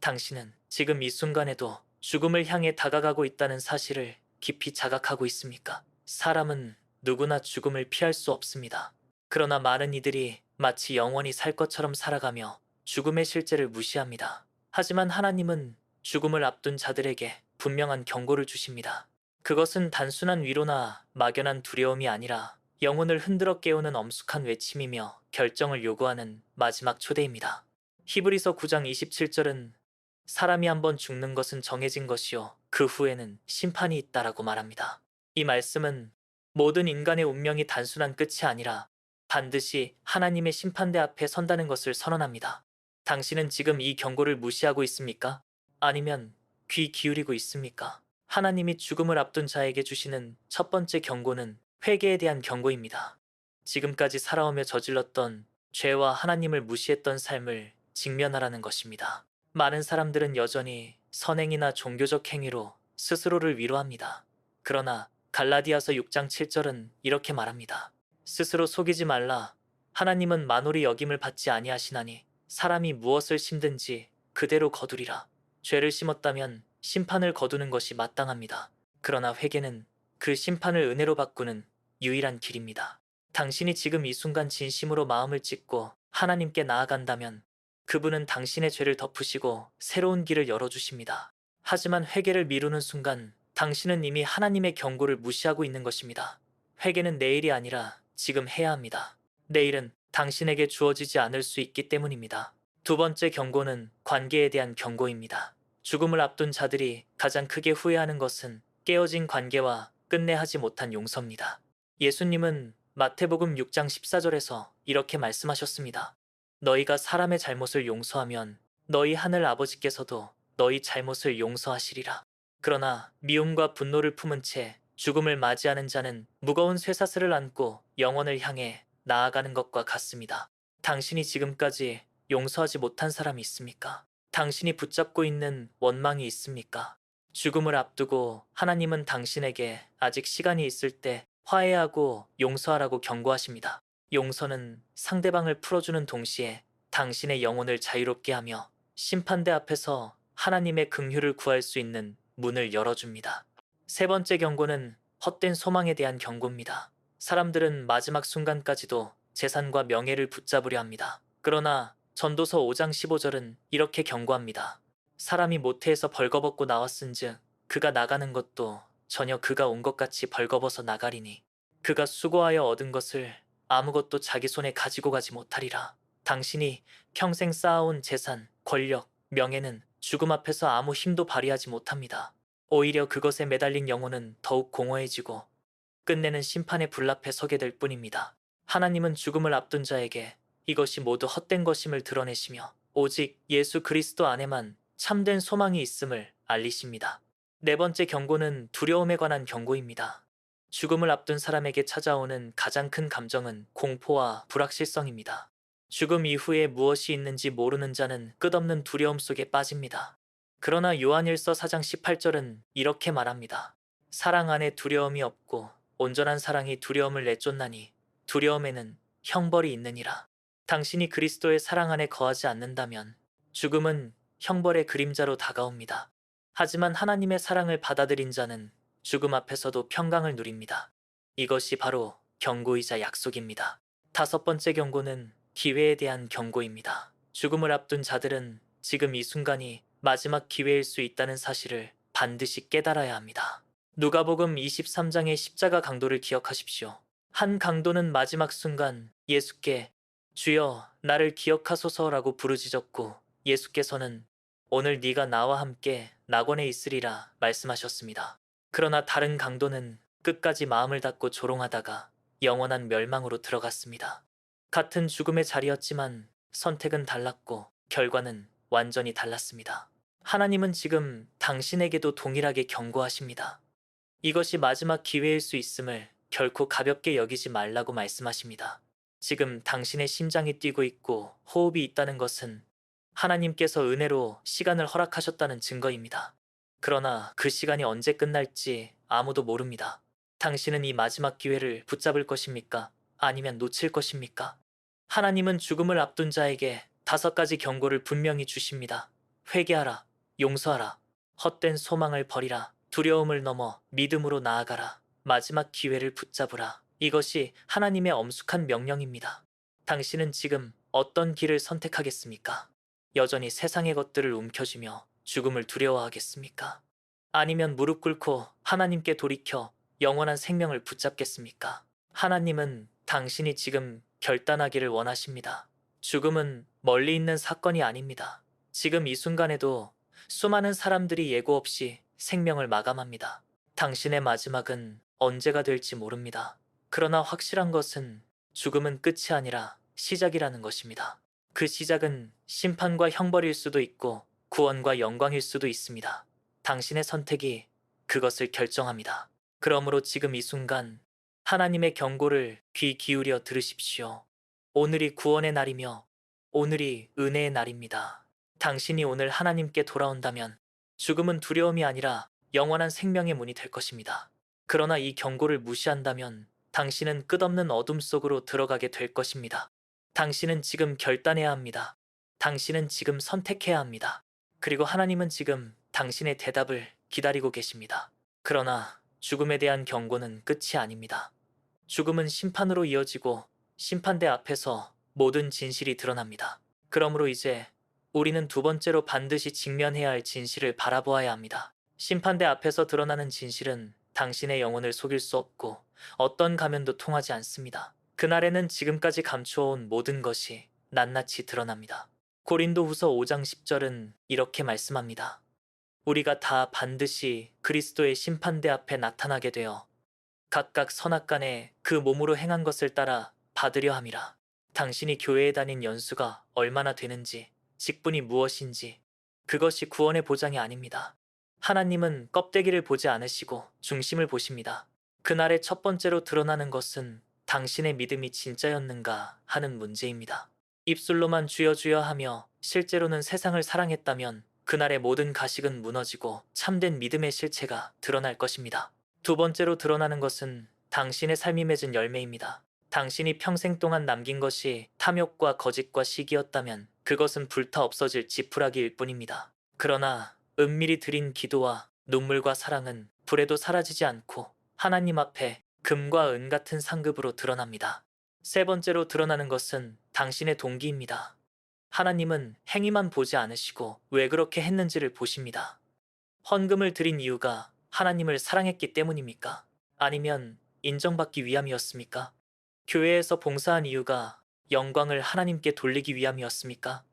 당신은 지금 이 순간에도 죽음을 향해 다가가고 있다는 사실을 깊이 자각하고 있습니까? 사람은 누구나 죽음을 피할 수 없습니다. 그러나 많은 이들이 마치 영원히 살 것처럼 살아가며 죽음의 실제를 무시합니다. 하지만 하나님은 죽음을 앞둔 자들에게 분명한 경고를 주십니다. 그것은 단순한 위로나 막연한 두려움이 아니라 영혼을 흔들어 깨우는 엄숙한 외침이며 결정을 요구하는 마지막 초대입니다. 히브리서 9장 27절은 사람이 한번 죽는 것은 정해진 것이요 그 후에는 심판이 있다라고 말합니다. 이 말씀은 모든 인간의 운명이 단순한 끝이 아니라 반드시 하나님의 심판대 앞에 선다는 것을 선언합니다. 당신은 지금 이 경고를 무시하고 있습니까? 아니면 귀 기울이고 있습니까? 하나님이 죽음을 앞둔 자에게 주시는 첫 번째 경고는 회개에 대한 경고입니다. 지금까지 살아오며 저질렀던 죄와 하나님을 무시했던 삶을 직면하라는 것입니다. 많은 사람들은 여전히 선행이나 종교적 행위로 스스로를 위로합니다. 그러나 갈라디아서 6장 7절은 이렇게 말합니다. 스스로 속이지 말라. 하나님은 만홀히 여김을 받지 아니하시나니 사람이 무엇을 심든지 그대로 거두리라. 죄를 심었다면 심판을 거두는 것이 마땅합니다. 그러나 회개는 그 심판을 은혜로 바꾸는 유일한 길입니다. 당신이 지금 이 순간 진심으로 마음을 찢고 하나님께 나아간다면 그분은 당신의 죄를 덮으시고 새로운 길을 열어주십니다. 하지만 회개를 미루는 순간 당신은 이미 하나님의 경고를 무시하고 있는 것입니다. 회개는 내일이 아니라 지금 해야 합니다. 내일은 당신에게 주어지지 않을 수 있기 때문입니다. 두 번째 경고는 관계에 대한 경고입니다. 죽음을 앞둔 자들이 가장 크게 후회하는 것은 깨어진 관계와 끝내 하지 못한 용서입니다. 예수님은 마태복음 6장 14절에서 이렇게 말씀하셨습니다. 너희가 사람의 잘못을 용서하면 너희 하늘 아버지께서도 너희 잘못을 용서하시리라. 그러나 미움과 분노를 품은 채 죽음을 맞이하는 자는 무거운 쇠사슬을 안고 영원을 향해 나아가는 것과 같습니다. 당신이 지금까지 용서하지 못한 사람이 있습니까? 당신이 붙잡고 있는 원망이 있습니까? 죽음을 앞두고 하나님은 당신에게 아직 시간이 있을 때 화해하고 용서하라고 경고하십니다. 용서는 상대방을 풀어주는 동시에 당신의 영혼을 자유롭게 하며 심판대 앞에서 하나님의 긍휼을 구할 수 있는 문을 열어줍니다. 세 번째 경고는 헛된 소망에 대한 경고입니다. 사람들은 마지막 순간까지도 재산과 명예를 붙잡으려 합니다. 그러나 전도서 5장 15절은 이렇게 경고합니다. 사람이 모태에서 벌거벗고 나왔은즉 그가 나가는 것도 전혀 그가 온 것 같이 벌거벗어 나가리니 그가 수고하여 얻은 것을 아무것도 자기 손에 가지고 가지 못하리라. 당신이 평생 쌓아온 재산, 권력, 명예는 죽음 앞에서 아무 힘도 발휘하지 못합니다. 오히려 그것에 매달린 영혼은 더욱 공허해지고 끝내는 심판의 불 앞에 서게 될 뿐입니다. 하나님은 죽음을 앞둔 자에게 이것이 모두 헛된 것임을 드러내시며 오직 예수 그리스도 안에만 참된 소망이 있음을 알리십니다. 네 번째 경고는 두려움에 관한 경고입니다. 죽음을 앞둔 사람에게 찾아오는 가장 큰 감정은 공포와 불확실성입니다. 죽음 이후에 무엇이 있는지 모르는 자는 끝없는 두려움 속에 빠집니다. 그러나 요한일서 4장 18절은 이렇게 말합니다. 사랑 안에 두려움이 없고 온전한 사랑이 두려움을 내쫓나니 두려움에는 형벌이 있느니라. 당신이 그리스도의 사랑 안에 거하지 않는다면 죽음은 형벌의 그림자로 다가옵니다. 하지만 하나님의 사랑을 받아들인 자는 죽음 앞에서도 평강을 누립니다. 이것이 바로 경고이자 약속입니다. 다섯 번째 경고는 기회에 대한 경고입니다. 죽음을 앞둔 자들은 지금 이 순간이 마지막 기회일 수 있다는 사실을 반드시 깨달아야 합니다. 누가복음 23장의 십자가 강도를 기억하십시오. 한 강도는 마지막 순간 예수께 주여 나를 기억하소서라고 부르짖었고 예수께서는 오늘 네가 나와 함께 낙원에 있으리라 말씀하셨습니다. 그러나 다른 강도는 끝까지 마음을 닫고 조롱하다가 영원한 멸망으로 들어갔습니다. 같은 죽음의 자리였지만 선택은 달랐고 결과는 완전히 달랐습니다. 하나님은 지금 당신에게도 동일하게 경고하십니다. 이것이 마지막 기회일 수 있음을 결코 가볍게 여기지 말라고 말씀하십니다. 지금 당신의 심장이 뛰고 있고 호흡이 있다는 것은 하나님께서 은혜로 시간을 허락하셨다는 증거입니다. 그러나 그 시간이 언제 끝날지 아무도 모릅니다. 당신은 이 마지막 기회를 붙잡을 것입니까? 아니면 놓칠 것입니까? 하나님은 죽음을 앞둔 자에게 5가지 경고를 분명히 주십니다. 회개하라. 용서하라. 헛된 소망을 버리라. 두려움을 넘어 믿음으로 나아가라. 마지막 기회를 붙잡으라. 이것이 하나님의 엄숙한 명령입니다. 당신은 지금 어떤 길을 선택하겠습니까? 여전히 세상의 것들을 움켜쥐며 죽음을 두려워하겠습니까? 아니면 무릎 꿇고 하나님께 돌이켜 영원한 생명을 붙잡겠습니까? 하나님은 당신이 지금 결단하기를 원하십니다. 죽음은 멀리 있는 사건이 아닙니다. 지금 이 순간에도 수많은 사람들이 예고 없이 생명을 마감합니다. 당신의 마지막은 언제가 될지 모릅니다. 그러나 확실한 것은 죽음은 끝이 아니라 시작이라는 것입니다. 그 시작은 심판과 형벌일 수도 있고 구원과 영광일 수도 있습니다. 당신의 선택이 그것을 결정합니다. 그러므로 지금 이 순간 하나님의 경고를 귀 기울여 들으십시오. 오늘이 구원의 날이며 오늘이 은혜의 날입니다. 당신이 오늘 하나님께 돌아온다면 죽음은 두려움이 아니라 영원한 생명의 문이 될 것입니다. 그러나 이 경고를 무시한다면 당신은 끝없는 어둠 속으로 들어가게 될 것입니다. 당신은 지금 결단해야 합니다. 당신은 지금 선택해야 합니다. 그리고 하나님은 지금 당신의 대답을 기다리고 계십니다. 그러나 죽음에 대한 경고는 끝이 아닙니다. 죽음은 심판으로 이어지고 심판대 앞에서 모든 진실이 드러납니다. 그러므로 이제 우리는 두 번째로 반드시 직면해야 할 진실을 바라보아야 합니다. 심판대 앞에서 드러나는 진실은 당신의 영혼을 속일 수 없고 어떤 가면도 통하지 않습니다. 그날에는 지금까지 감추어온 모든 것이 낱낱이 드러납니다. 고린도후서 5장 10절은 이렇게 말씀합니다. 우리가 다 반드시 그리스도의 심판대 앞에 나타나게 되어 각각 선악간에 그 몸으로 행한 것을 따라 받으려 함이라. 당신이 교회에 다닌 연수가 얼마나 되는지, 직분이 무엇인지, 그것이 구원의 보장이 아닙니다. 하나님은 껍데기를 보지 않으시고 중심을 보십니다. 그날의 첫 번째로 드러나는 것은 당신의 믿음이 진짜였는가 하는 문제입니다. 입술로만 주여 주여 하며 실제로는 세상을 사랑했다면 그날의 모든 가식은 무너지고 참된 믿음의 실체가 드러날 것입니다. 두 번째로 드러나는 것은 당신의 삶이 맺은 열매입니다. 당신이 평생 동안 남긴 것이 탐욕과 거짓과 시기였다면 그것은 불타 없어질 지푸라기일 뿐입니다. 그러나 은밀히 드린 기도와 눈물과 사랑은 불에도 사라지지 않고 하나님 앞에 금과 은 같은 상급으로 드러납니다. 세 번째로 드러나는 것은 당신의 동기입니다. 하나님은 행위만 보지 않으시고 왜 그렇게 했는지를 보십니다. 헌금을 드린 이유가 하나님을 사랑했기 때문입니까? 아니면 인정받기 위함이었습니까? 교회에서 봉사한 이유가 영광을 하나님께 돌리기 위함이었습니까?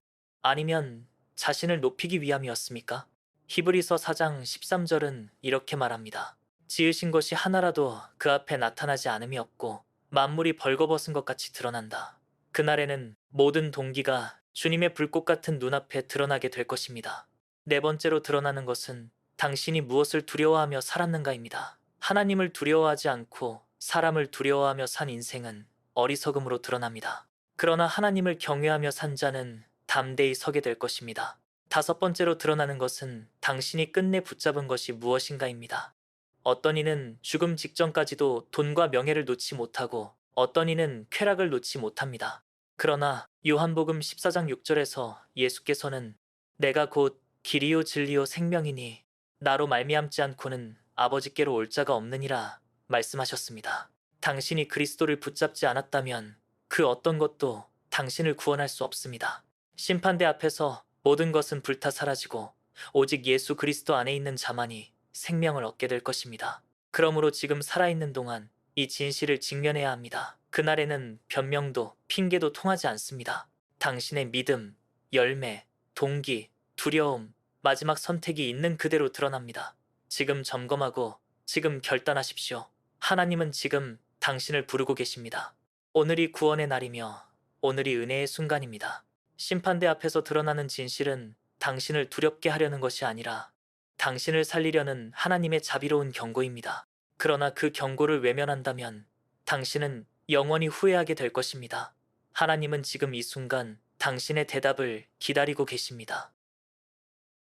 아니면 자신을 높이기 위함이었습니까? 히브리서 4장 13절은 이렇게 말합니다. 지으신 것이 하나라도 그 앞에 나타나지 않음이 없고 만물이 벌거벗은 것 같이 드러난다. 그날에는 모든 동기가 주님의 불꽃 같은 눈앞에 드러나게 될 것입니다. 네 번째로 드러나는 것은 당신이 무엇을 두려워하며 살았는가입니다. 하나님을 두려워하지 않고 사람을 두려워하며 산 인생은 어리석음으로 드러납니다. 그러나 하나님을 경외하며 산 자는 담대히 서게 될 것입니다. 다섯 번째로 드러나는 것은 당신이 끝내 붙잡은 것이 무엇인가입니다. 어떤 이는 죽음 직전까지도 돈과 명예를 놓지 못하고 어떤 이는 쾌락을 놓지 못합니다. 그러나 요한복음 14장 6절에서 예수께서는 내가 곧 길이요 진리요 생명이니 나로 말미암지 않고는 아버지께로 올 자가 없느니라 말씀하셨습니다. 당신이 그리스도를 붙잡지 않았다면 그 어떤 것도 당신을 구원할 수 없습니다. 심판대 앞에서 모든 것은 불타 사라지고 오직 예수 그리스도 안에 있는 자만이 생명을 얻게 될 것입니다. 그러므로 지금 살아있는 동안 이 진실을 직면해야 합니다. 그날에는 변명도 핑계도 통하지 않습니다. 당신의 믿음, 열매, 동기, 두려움, 마지막 선택이 있는 그대로 드러납니다. 지금 점검하고 지금 결단하십시오. 하나님은 지금 당신을 부르고 계십니다. 오늘이 구원의 날이며 오늘이 은혜의 순간입니다. 심판대 앞에서 드러나는 진실은 당신을 두렵게 하려는 것이 아니라 당신을 살리려는 하나님의 자비로운 경고입니다. 그러나 그 경고를 외면한다면 당신은 영원히 후회하게 될 것입니다. 하나님은 지금 이 순간 당신의 대답을 기다리고 계십니다.